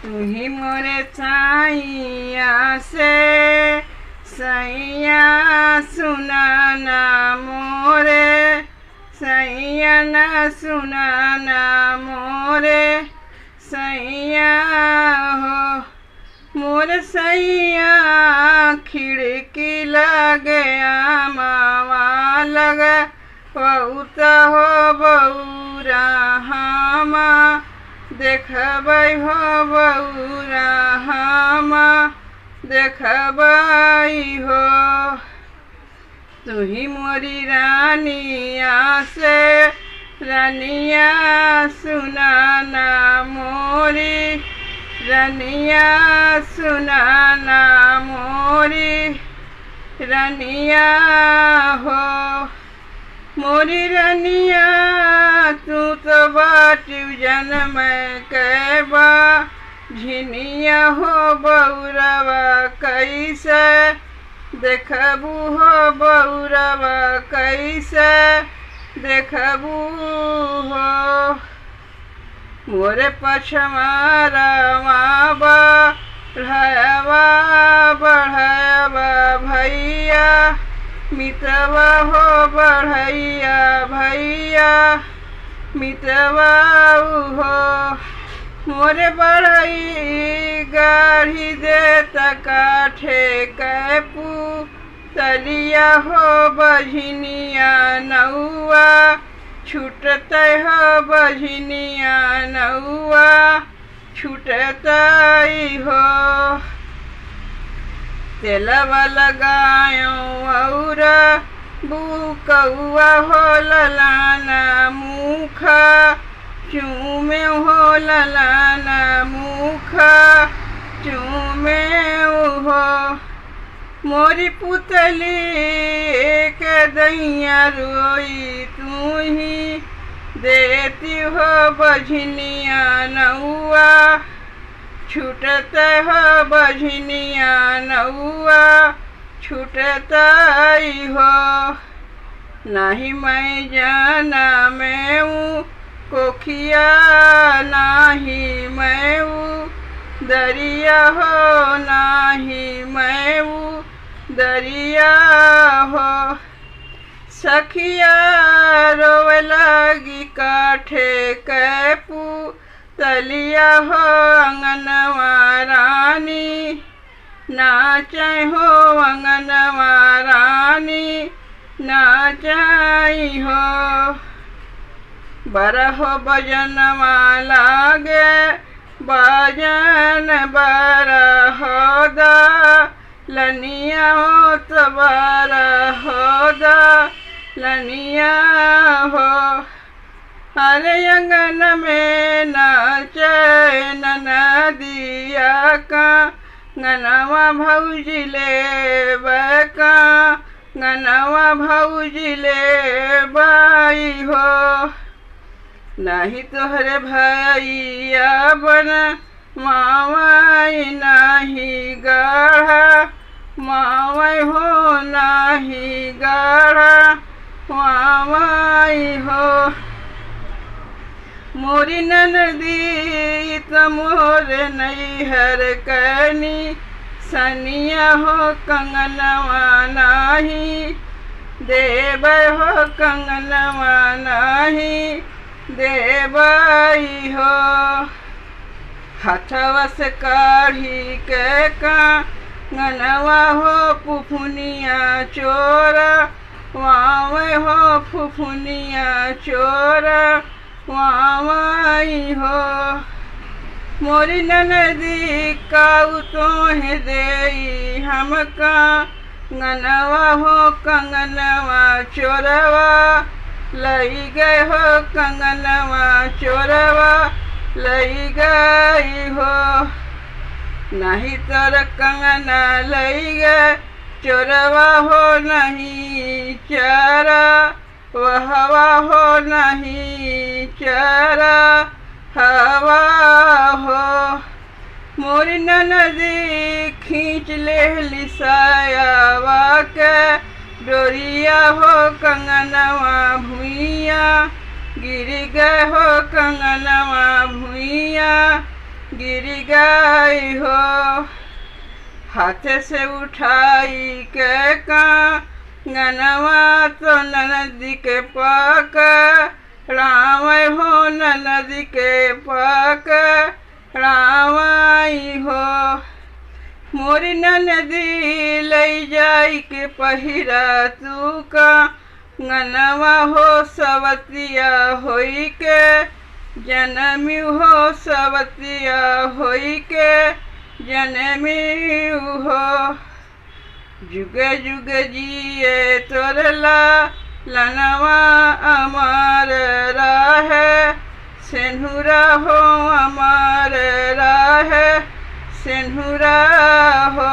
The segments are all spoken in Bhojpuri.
तू ही मोरे साइया से सैया सुनाना मोरे सैया न सुनाना मोरे सैया हो मोर सैया खिड़की लगे मावा लगे बहुत हो बौरा हमा देखबै हो बौरा हमा देखबै हो तू ही मोरी रानिया से रानिया सुनाना मोरी रानिया सुनाना मोरी रानिया हो मोरी रानिया तू तो बाटी जन्म कैबा झिनिया हो बौरवा कैसे देखबू हो बौरवा कैसे देखबू हो मोरे पछमारा माबा बढ़ावा बढ़ावा भैया मितवा हो बढ़ैया भैया मितवा हो मोरे बढ़ई गाढ़ी दे तकाठे कैपू तलिया हो बझनिया नौआ छूटते हो बझनिया नौआ छूटते हो तेलवा लगायो और बुकौआ हो ललाना मुखा चूमे हो ललाना मुखा चूमे हो मोरी पुतली एक दैया रोई तू ही देती हो बझनिया नौआ छूटते हो बझनिया नौआ छूटता हो नहीं मैं जाना मैं हूँ कोखिया नहीं मैं हूँ दरिया हो नहीं मैं हूँ दरिया हो सखिया रोवे लगी काठे कैपू तलिया हो अंगनवा रानी नाचे हो अंगनवा रानी नाचाई हो बरहो बजनवा लागे बाजन बरहो दा लनिया हो तो बरहो दा लनिया हो अरे अंगन में नाचे नदिया का गनवा भौजी ले बका गनवा भौजी ले बाई हो नहीं तोहरे भैया बन मावाई नहीं गाढ़ा मावाई हो नहीं गाढ़ा मावाई हो मोरी ननदी तो मोरे नैहर कनी सनिया हो कंगनवा नाही देव हो कंगनवा नाही देवई हो हथवा से काढ़ी के कंगनवा हो फुफुनिया चोरा वावे हो फुफुनिया चोरा वाई हो मोरी ननदी काऊ तोहे देई हमका गनवा हो कंगनवा चोरवा लई गए हो कंगनवा चोरवा लई गई हो नहीं तोर कंगना लई गए चोरवा हो नहीं चारा हवा हो नहीं चारा हवा हो मोरी ननदी खींच ले लिसायावा के डोरिया हो कंगनवा भुइया गिर गए हो कंगनवा भुइया गिर गई हो। हाथ से उठाई के कंगनवा तो ननदी के पकड़ावै हो, ननदी के पकड़ावै हो। मोरी ननदी लई जाई के पहिरा तू कंगनवा हो, सवतिया होई के जनमी हो, सवतिया होई के जनमी हो। जुगे जुगे जिए तोरला लनवा अमर राहे, सेनुरा हो अमर राहे, सेनुरा हो।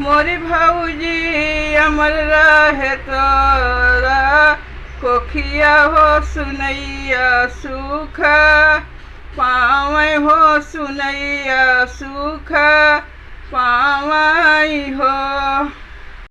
मोरी भौजी अमर रहे तोरा कोखिया हो, सुनैया सुख पावै हो, सुनैया सुख पावै हो।